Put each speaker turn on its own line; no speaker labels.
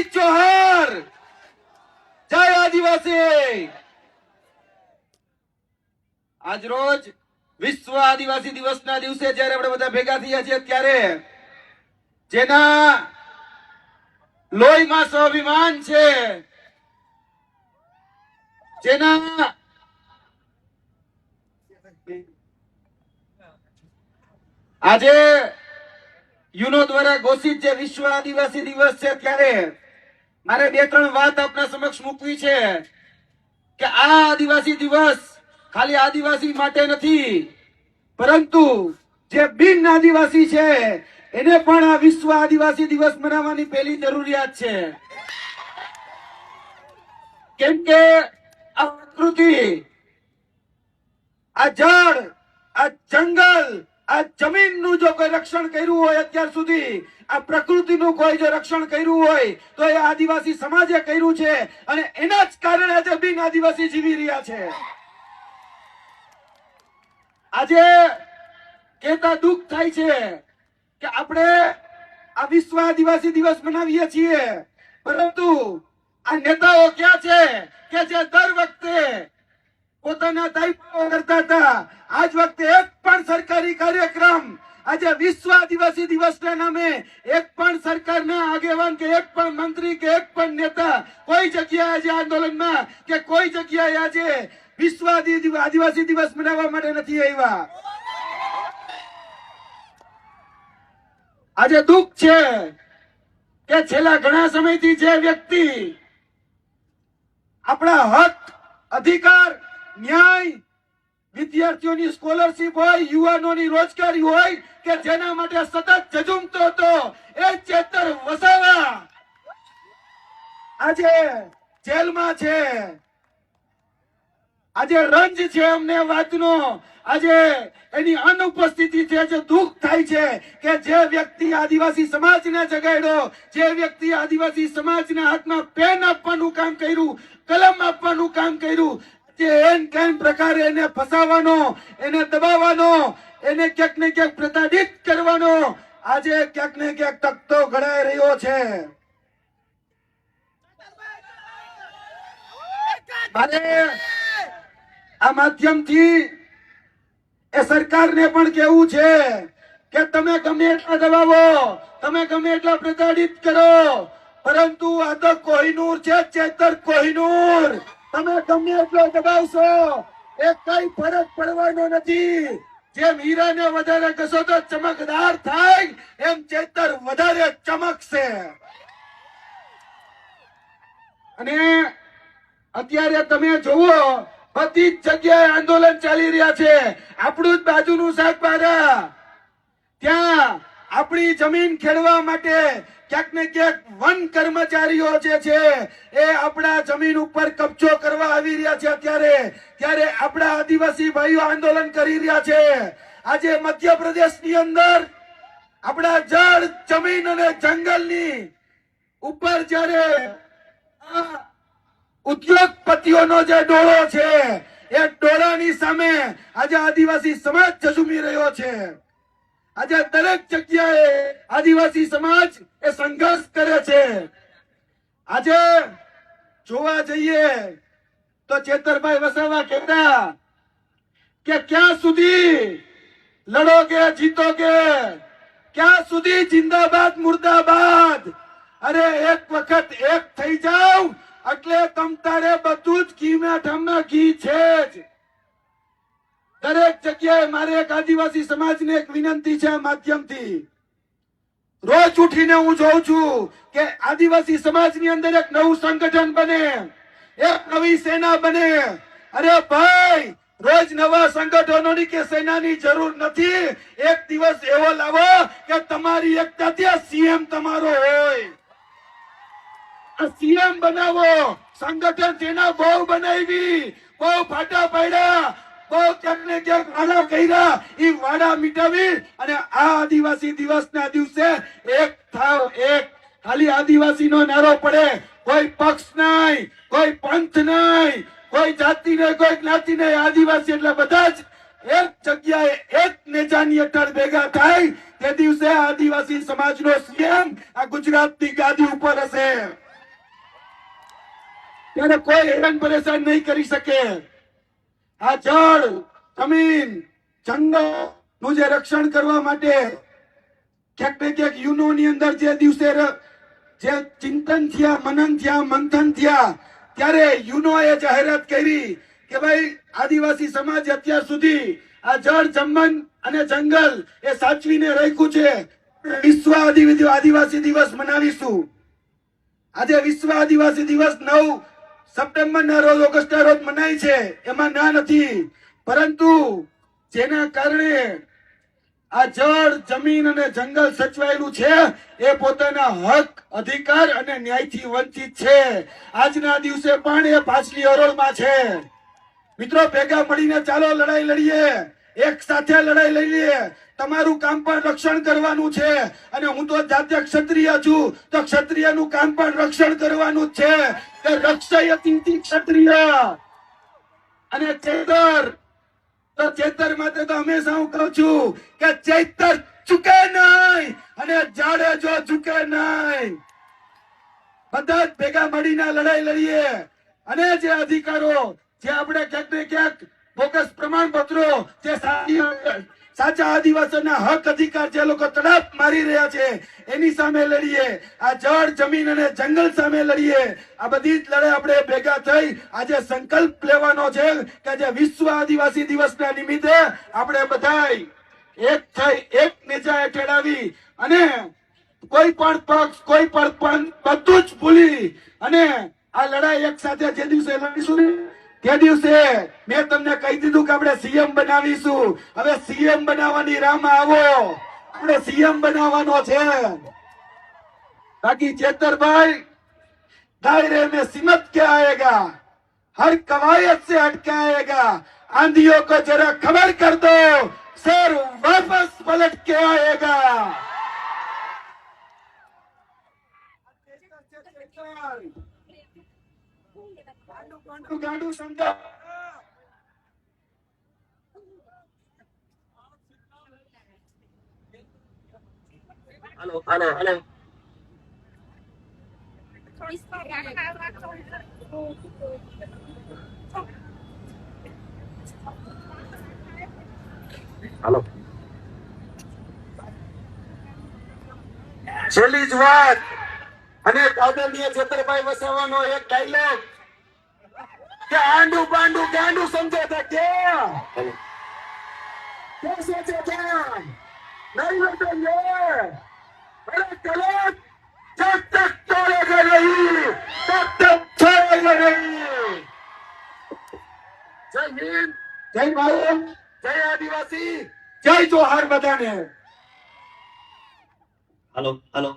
જોહર, જય આદિવાસી। આજ રોજ વિશ્વ આદિવાસી દિવસના દિવસે જ્યારે આપણે બધા ભેગા થયા છીએ ત્યારે જેના લોહીમાં સ્વાભિમાન છે, જેના આજે યુનો દ્વારા ઘોષિત જે વિશ્વ આદિવાસી દિવસ છે ત્યારે મારે બે ત્રણ વાત આપના સમક્ષ મૂકવી છે કે આ આદિવાસી દિવસ ખાલી આદિવાસી માટે નથી, પરંતુ જે બિન આદિવાસી છે એને પણ આ વિશ્વ આદિવાસી દિવસ મનાવવાની પહેલી જરૂરિયાત છે। કેમ કે આ પ્રકૃતિ, આ જળ, આ જંગલ, આ જમીનનું જો કોઈ રક્ષણ કર્યું હોય અત્યાર સુધી, આ પ્રકૃતિનું કોઈ જો રક્ષણ કર્યું હોય તો એ આદિવાસી સમાજે કર્યું છે અને એના જ કારણે આજે બિન આદિવાસી જીવી રહ્યા છે। આજે કેતા દુઃખ થાય છે કે આપણે આ વિશ્વ આદિવાસી દિવસ મનાવીએ છીએ, પરંતુ આ નેતાઓ ક્યાં છે કે જે દર વખતે પોતાના દાયિત્વ કરતા હતા, આજ વખતે એક પણ સરકારી કાર્યક્રમ આજે વિશ્વ આદિવાસી દિવસના નામે એક પણ સરકારના આગેવાન કે એક પણ મંત્રી કે એક પણ નેતા કોઈ જગ્યાએ આજે આંદોલનમાં કે કોઈ જગ્યાએ આજે વિશ્વ આદિવાસી દિવસ મનાવવા માટે નથી આવ્યા। આજે દુઃખ છે કે છેલ્લા ઘણા સમયથી જે વ્યક્તિ આપણા હક, અધિકાર, ન્યાય, વિદ્યાર્થીઓની સ્કોલરશીપ હોય, યુવાનોની રોજગારી હોય કે જેના માટે સતત ઝઝૂમતો હતો એ ચેતર વસાવા આજે જેલમાં છે। આજે રંજ છે અમને વાતનો, આજે એની અનુપસ્થિતિ છે, જે દુઃખ થાય છે કે જે વ્યક્તિ આદિવાસી સમાજને જગાડ્યો, જે વ્યક્તિ આદિવાસી સમાજના હાથમાં પેન આપવાનું કામ કર્યું, કલમ આપવાનું કામ કર્યું, જે એન કેન પ્રકારે એને ફસાવાનો, એને દબાવવાનો, એને ક્યાંક ને ક્યાંક પ્રતાડિત કરવાનો આજે ક્યાંક ને ક્યાંક તકતો ઘડાઈ રહ્યો છે। મારે આ માધ્યમથી એ સરકારને પણ કહેવું છે કે તમે ગમે એટલા દબાવો, તમે ગમે એટલા પ્રતાડિત કરો, પરંતુ આ તો કોહિનૂર છે, ચેતર કોહિનૂર। તમે ગમે એટલો દબાવશો એ કઈ ફરક પડવાનો નથી। જેમ હીરાને વધારે ઘસો તો ચમકદાર થાય, એમ ચેતર વધારે ચમકશે। અને અત્યારે તમે જુઓ બધી જ જગ્યાએ આંદોલન ચાલી રહ્યા છે। આપણું જ બાજુનું શાકબારા, ત્યાં આપણી જમીન ખેડવા માટે ક્યાંક ને ક્યાંક વન કર્મચારીઓ જે છે એ આપણા જમીન ઉપર કબજો કરવા આવી રહ્યા છે। ત્યારે આપણા આદિવાસી ભાઈઓ આંદોલન કરી રહ્યા છે। આજે મધ્યપ્રદેશની અંદર આપણા જળ, જમીન અને જંગલની ઉપર જ્યારે ઉદ્યોગપતિઓનો જે ડોળો છે એ ડોળાની સામે આજે આદિવાસી સમાજ ઝઝૂમી રહ્યો છે। આજે દરેક જગ્યાએ આદિવાસી સમાજ એ સંઘર્ષ કરે છે। આજે જોવા જઈએ તો ચેતરભાઈ વસાવા કહેતા કે ક્યાં સુધી લડોગે જીતોગે, ક્યાં સુધી જિંદાબાદ મુર્દાબાદ। અરે એક વખત એક થઈ જાવ એટલે તમ તારે બધું જ ઘીમાં ઠામમાં ઘી છે જ। દરેક જગ્યાએ મારે એક આદિવાસી સમાજને એક વિનંતી છે આ માધ્યમથી, રોજ ઉઠીને હું જોઉં છું કે આદિવાસી સમાજની અંદર એક નવું સંગઠન બને, એક નવી સેના બને। અરે ભાઈ, રોજ નવા સંગઠનોની કે સેનાની જરૂર નથી। એક દિવસ એવો લાવો કે તમારી એકતાથી સીએમ તમારો હોય, સીએમ બનાવો। સંગઠન સેના બહુ બનાવી, બહુ ફાટા પાડ્યા, બહુ ક્યાંક ને ક્યાંક વાડા કર્યા, એ વાડા મિટાવી અને આ આદિવાસી દિવસના દિવસે એક થાવ, એક ખાલી આદિવાસી નો નારો પડે, કોઈ પક્ષ નહીં, કોઈ પંથ નહીં, કોઈ જાતિ નહીં, કોઈ જ્ઞાતિ નહીં, આદિવાસી એટલે બધા જ એક જગ્યાએ એક નેજાની હેઠળ ભેગા થાય તે દિવસે આદિવાસી સમાજનો સીએમ આ ગુજરાતની ગાદી ઉપર હશે। ત્યારે કોઈ હેરાન પરેશાન નહીં કરી શકે. આ જળ, જમીન, જંગલ નું જે રક્ષણ કરવા માટે ક્યાંક ને ક્યાંક યુનો ની અંદર જે દિવસે જે ચિંતન થયા, મનન થયા, મંથન થયા, ત્યારે યુનો એ જાહેરાત કરી કે ભાઈ આદિવાસી સમાજ અત્યાર સુધી આ જળ, જમીન અને જંગલ એ સાચવીને રાખ્યું છે. વિશ્વ આદિવાસી દિવસ મનાવીશું. આજે વિશ્વ આદિવાસી દિવસ 9 સપ્ટેમ્બર ના રોજ, ઓગસ્ટ ના રોજ મનાય છે, એમાં ના નથી. પરંતુ જેના કારણે આ જળ, જમીન અને જંગલ સચવાયેલું છે એ પોતાના હક, અધિકાર અને ન્યાયથી વંચિત છે. આજના દિવસે પણ એ પાછલી હરોળમાં છે. મિત્રો, ભેગા મળીને ચાલો લડાઈ લડીએ, એક સાથે લડાઈ લઈ લઈએ. તમારું કામ પણ રક્ષણ કરવાનું છે અને હું તો જાતે ક્ષત્રિય છું, તો ક્ષત્રિયનું કામ પણ રક્ષણ કરવાનું જ છે. કે રક્ષયતિ ક્ષત્રિય અને ચેતર, તો ચેતર માટે તો હંમેશા હું કહું છું કે ચૈતર ચૂકે નહીં અને જાડેજો ચૂકે નહીં. બધા જ ભેગા મળીને લડાઈ લડીએ અને જે અધિકારો, જે આપણે ક્યાંક ને ક્યાંક બોગસ પ્રમાણપત્રો, જે સાચા આદિવાસીના હક, અધિકાર જે લોકો તડપ મારી રહ્યા છે એની સામે લડીએ. આ જળ, જમીન અને જંગલ સામે લડીએ. આ બધી જ લડાઈ આપણે ભેગા થઈ આજે સંકલ્પ લેવાનો છે કે જે વિશ્વ આદિવાસી દિવસના નિમિત્તે આપણે બધા એક થઈ, એક નેજા હેઠળ આવી અને કોઈ પણ પક્ષ, કોઈ પણ બધું જ ભૂલી અને આ લડાઈ એક સાથે જે દિવસે લડીશું ને તે દિવસે મેં તમને કહી દીધું કે આપણે સીએમ બનાવીશું. હવે સીએમ બનાવવાની રાહમાં આવો, આપણે સીએમ બનાવવાનો છે. બાકી ચેતરભાઈ, दायरे में सिमट के आएगा, हर कवायद से हट के आएगा. आंधियों को जरा खबर कर दो, सर वापस पलट के आएगा. गांडू समझा.
हेलो हेलो हेलो हेलो
છેલ્લી જ વાત અને આદરણીય ચેતરભાઈ વસાવાનો એક ડાયલોગ કે આંડુ પાંડુ ગાંડુ સમજે છે क्या सोचे थे नहीं बेटे ये अरे गलत. जब तक छोड़ेगा नहीं तब तक छोड़ेगा नहीं. जय हिंद, जय भारत, जय आदिवासी, जय जोहार बधाने.
Hello hello